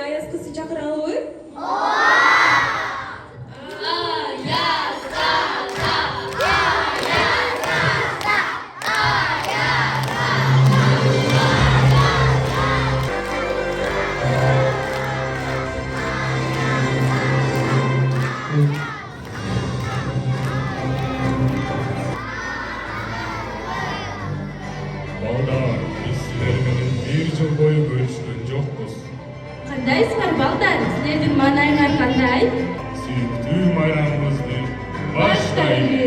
Аяз кызды чакыралыбы? Балдар, биз силер менен 1 жыл бою көрүшкөн жокпуз. Кандайсыздар балдар? Силердин маанайыңар кандай? Сүйүктүү майрамыбызды баштайлы.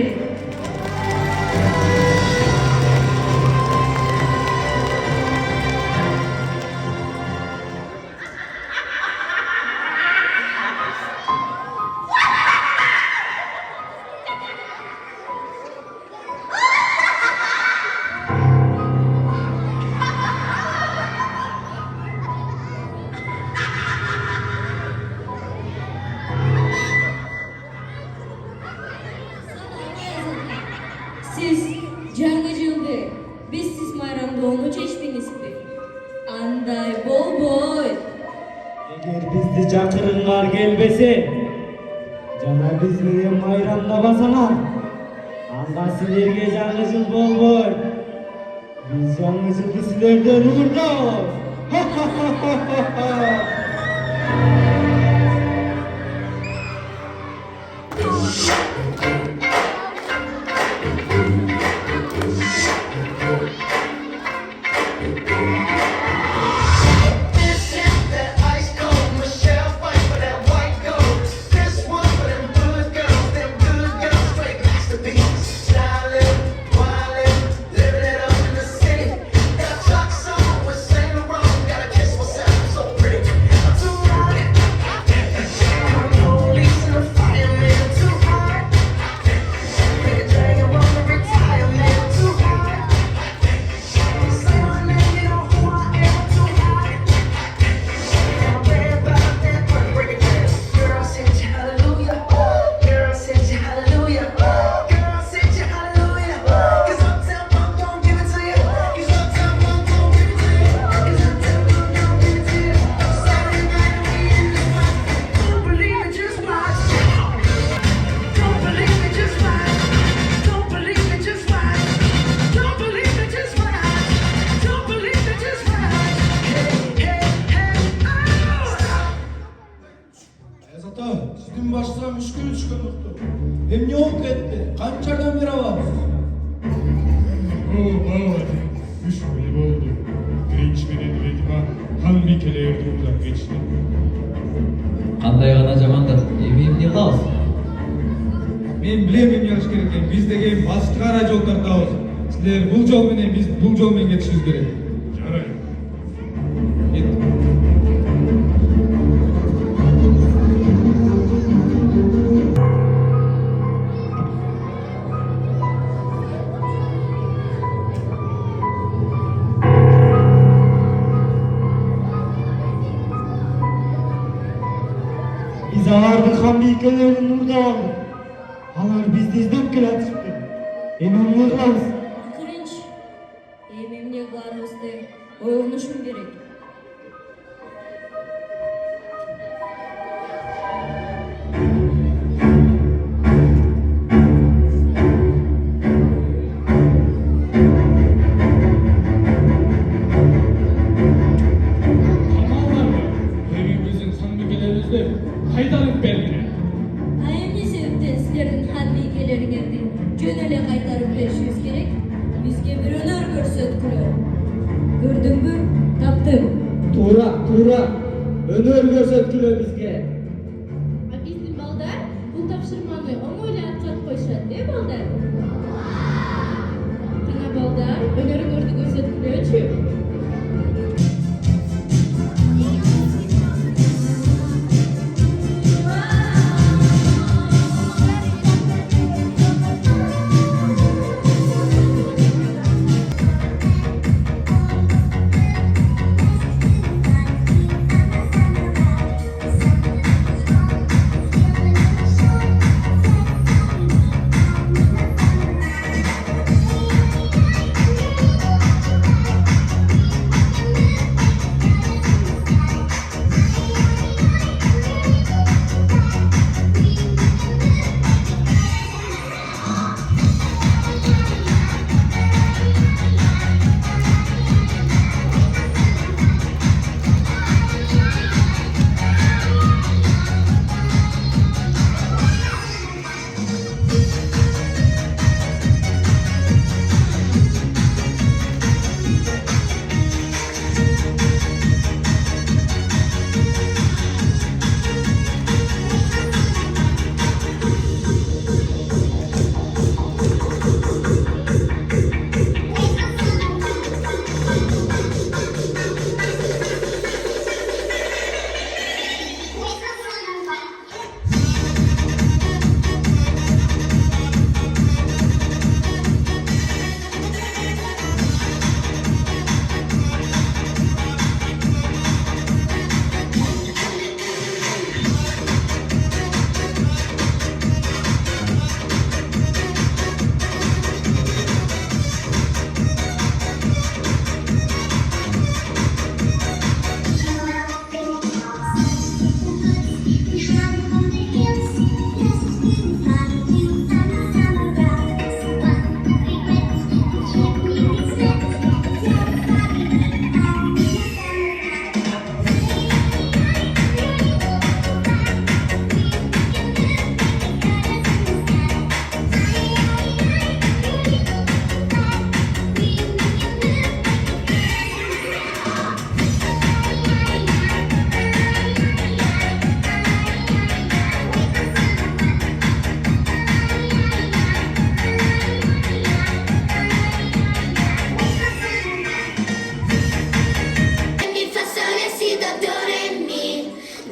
Siz жаңы жылды биздин майрамдоону чечтиңизби? Андай болбойт. Эгер бизди чакырыңар келбесе жана биз менен майрамдабасаңар, анда силерге жаңы жыл болбойт. Биз жаңы жылды силерден уурдайбыз. Sizin başına müşkül çıkıyordu. Hem ne oldu etti? Kançadan bir hava. Балдар, 3 күн болду. Гринч менен Ведьма хан мекелерди уурдап кетишти. Кандай гана жамандыр. Эми эмне кылабыз? Men bilem emne qilish kerak ekan. Biz degan boshqa yo'l tortamiz. Sizlar bu yo'l bilan biz bu yo'l bilan ketishimiz kerak. Жарай. Biz алардын хан бийкелерин уурдап, алар бизди издеп келатышты. Эми эмне кылабыз? Кырынч. Эми эмне кыларыбызды ойлонушум керек. Emin bizim хан mekelerimizde kaytarıp belki. А эмне себептен силердин хан бийкелериңерди жөн эле кайтарып беришибиз керек? Бизге бир өнөр көрсөткүлө. Көрдүңбү? Таптым. Туура. Өнөр көрсөткүлө бизге. А биздин балдар бул тапшырманы оңой эле аткарып коюшат, балдар? Кана балдар, өнөрүңөрдү көрсөткүлөчү.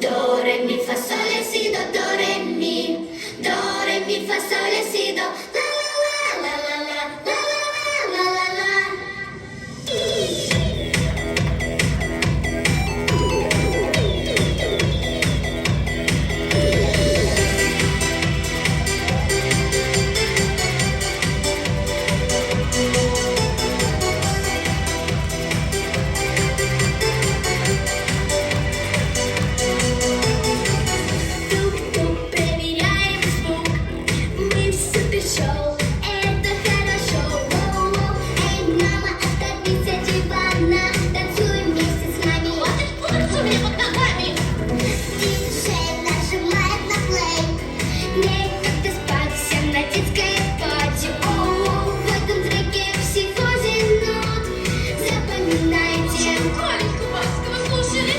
do re mi fa sol la si do re mi fa sol la si do la la la la la la la la la. Тук-тук, проверяем звук. Мы в супершоу, это хорошо. Воу-воу. Эй, мама, оторвись от дивана. Танцуй вместе с нами. Хватит путаться мне под ногами. Диджей нажимает на плей. Некогда спать, всем на детской пати. Оу-оу, в этом треке всего минут. Запоминайте. Коленьку Баскова слушали?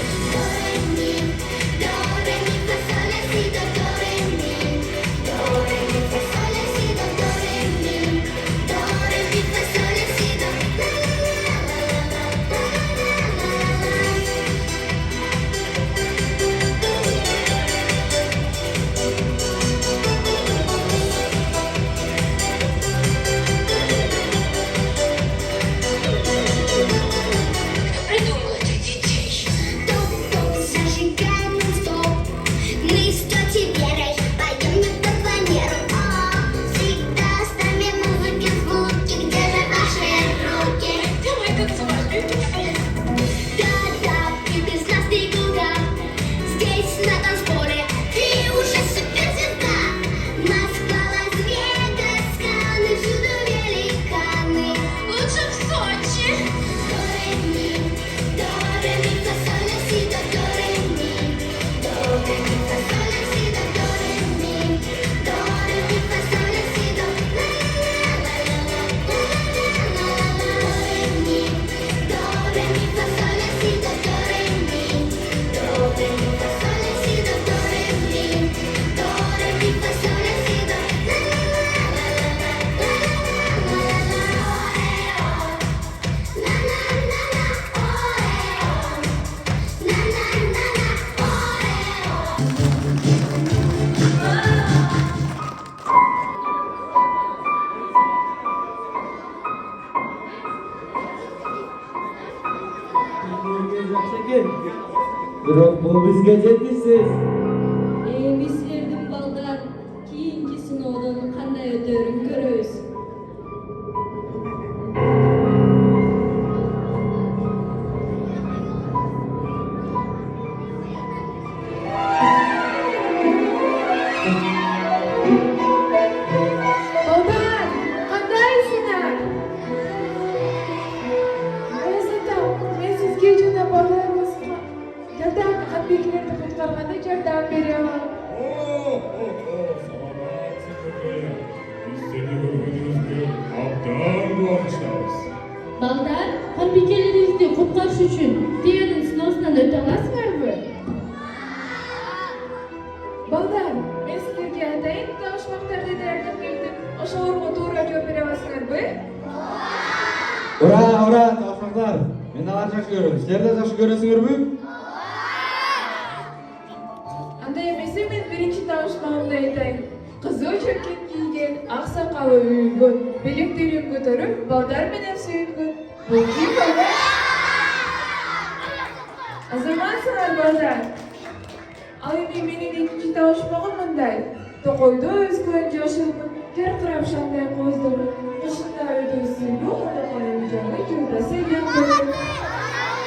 До ре ми фа соль ля си до ре ми. До ре ми фа соль ля си до ре ми. До ре ми фа соль ля си до ла ла ла ла придумала для детей. Топ-топ, зажигаем стоп. Мы с тетей Верой поем не по планеру. Всегда ставим музыке звуки. Где же ваши руки? Давай танцевать, да-да, ты без нас никуда. Здесь на танцполе ты уже суперзвезда. Москва, Лас-Вегас, Канны, всюду великаны. Лучше в Сочи. До ре ми фа соль ля си до ре ми. До ре ми фа соль ля си до ре ми. До ре ми фа соль ля си до ла ла ла ла ла ла ла ла ре ми. До ре ми фа соль ля си до ре ми. До ре ми фа соль ля си до ре ми. До ре ми фа соль ля си до ла ла ла ла ла ла ла ла Biroq bu bizga jetlisiz. Endi sizlerden balдар keyingi sinovdan qanday o'tarini ko'ramiz. Balдар, qandaysizlar? Men sizga jo'nab boramiz. Jardam qatbeklarni qutqarganda jardam beraman. Salamat Sekoya. Biz seni gördüğünüzde abdan duamışlarız. Balдар, qatbekalaringizni qutqarish uchun Tiyaning sinovdan o'ta olasizmi? Balдар, men sizlarga atayin tovush maqtarda derdim keldim. O'sha o'ringa to'g'ri javob berasizlarmi? Ura, ura, tavsiqlar. Men alar yaxshi ko'raman. Sizlar da yaxshi ko'rasizlarmi? Anda emasa men birinchi tovushmamni aytayin. Qizil jaket kiygan, oq soqoli uygun, bilakterini ko'tarib, Balдар bilan suyungun. Bu kim Balдар? Azamatsan Balдар. Ayni mening ikkinchi tovushmog'im bunday. To'qoyda o'zgan joshimni jarqirab shanday qo'zdirib, qo'shinlar o'disi yo'q qolgan joyga jo'rasa yo'q.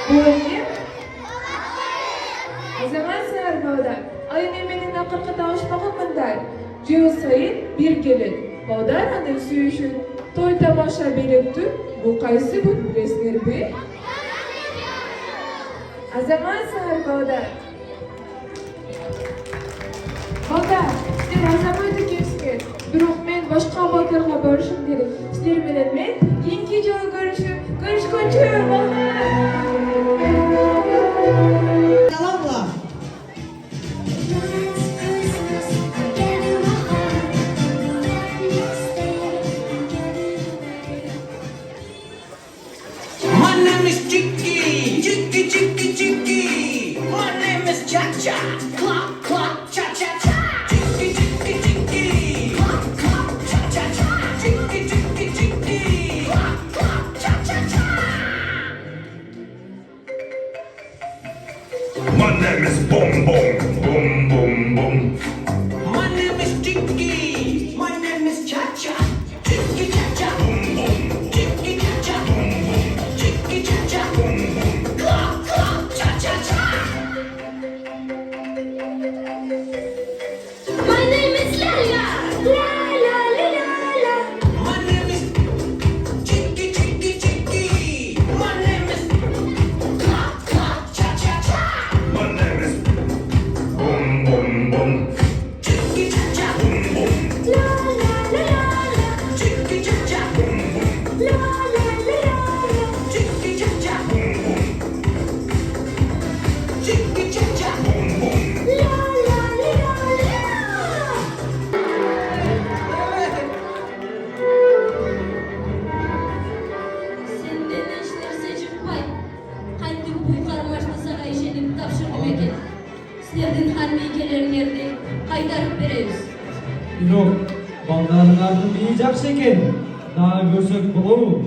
Bu kim? Azamatsan Balдар. Ayni mening naqirqa tovushmog'im bunday. Jo'sayin bir kelin. Balдар ana suyushib, to'y tomosha beribdi. Bu qaysi bu bilasizlarmi? Azamatsan Balдар. Balдар, sizlar azamat ekensizlar. Biroq men boshqa bokarga borishim kerak. Sizlar bilan men keyingi joyga ko'rishguncha Balдар. Yalanlar. My name is Chicky, Chicky, Chicky, Chicky. My name is Cha Cha. Clock, clock, cha-cha-cha. Chicky, chicky, chicky. Clock, clock, cha-cha-cha. Chicky, chicky, chicky. Clock, clock, cha-cha-cha. My name is Boom Boom, Boom Boom Boom. My name is Chicky. My name is Cha-Cha. Chicky Cha-Cha. Boom Boom, Chicky Cha-Cha. Boom Boom, Chicky Cha-Cha. Boom Boom. Clock, clock, cha-cha-cha. My name is Lala. La la la la la. My name is Chicky Chicky Chicky. My name is Clock, clock, cha-cha-cha. My name is Boom Boom Boom, Chicky Cha-Cha. Boom Boom, La la la la la. Chicky Cha-Cha. Boom Boom, La la la la la. Chicky Cha-Cha. Boom Boom, Chicky Cha-Cha. Boom Boom. La la la la la. Senden işler seçip koy. Haydi bu karmaşlısa işenip tapşırdım eken. Sizlerden harbiykelerinlerdi kaytarıp bereriz. Yok, balların ardın iyi жақсы екен. Daha görsek olur mu?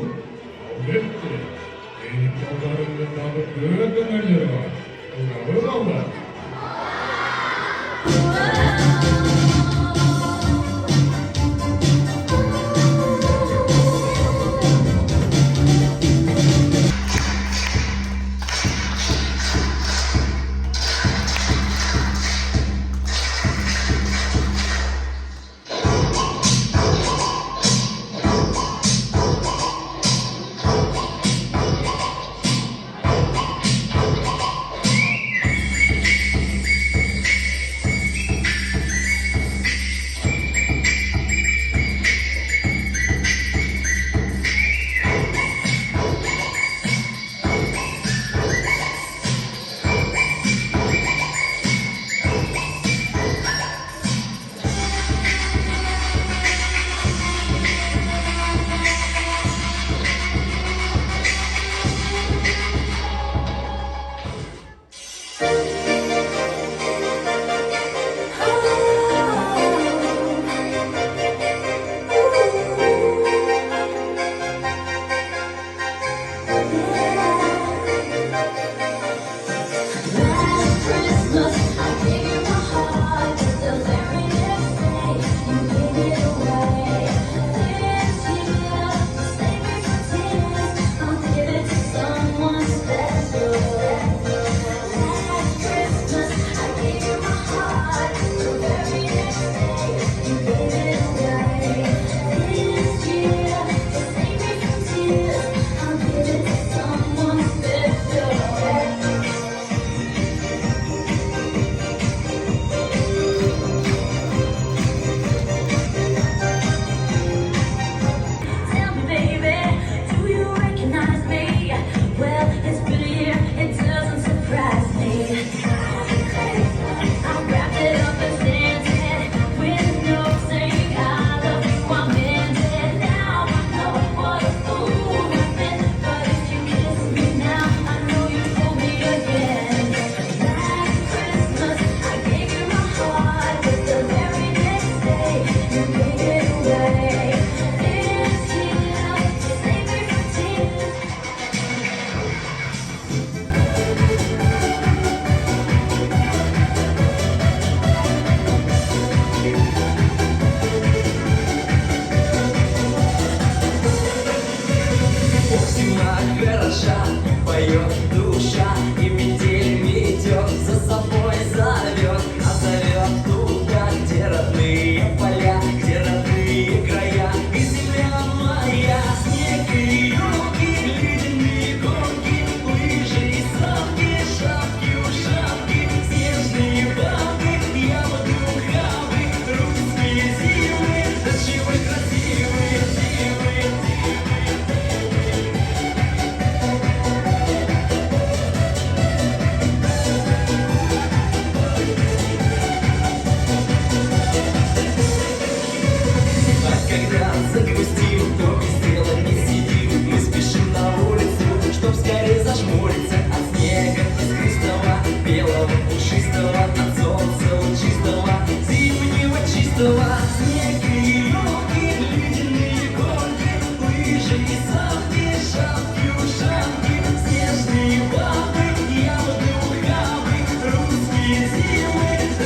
Әлбетте, менің балдарымның дағы көп өнерлері бар. Ұнамы балдар.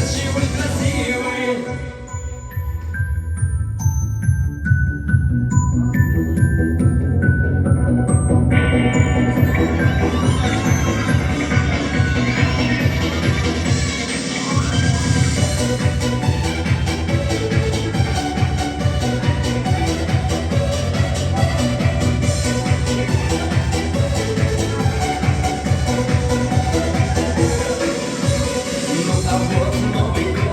красивый, красивый. Ну а вот Новый год.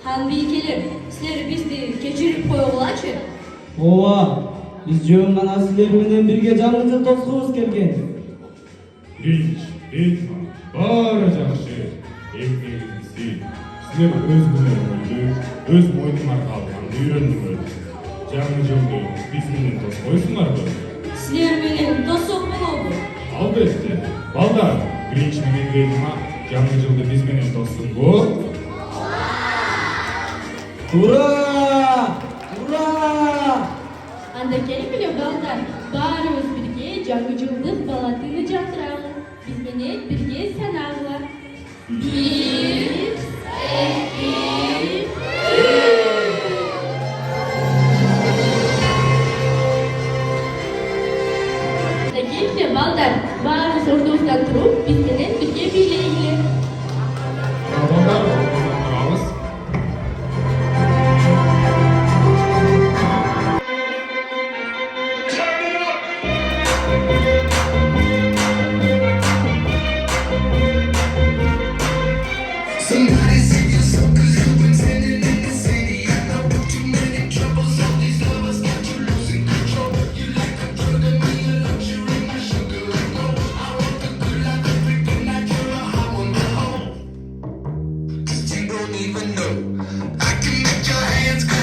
Хан бийкелер, силер бизди кечирип койгулачы. Ооба, биз жөн гана силер менен бирге жаңы жыл тоскубуз келген. Гринч, Ведьма, баары жакшы. Эң негизгиси, силер өз күнөөңөрдү өз мойнуңарга алганды үйрөндүңөр. Жаңы жылды биз менен тоскойсуңарбы? Силер менен тосок болобу? Албетте. Балдар, Гринч менен Ведьма жаңы жылды биз менен тоссунбу? Ура! Ура! Анда келгиле балдар, баарыбыз бирге жаңы жылдык бала тыны жалтыралы. Биз менен бирге санагыла. 1, 2, 3. Келгиле балдар, баарыбыз ордубуздан туруп, биз менен бирге бийлейгиле. Балдар, турабыз. Somebody said you're so cause you've been standing in the city. I know too many troubles, all these lovers got you losing control. You like a drug and me a luxury, my sugar like gold. I want the good life, everything that you're a high on the whole. Cause you don't even know. I can make your hands clap.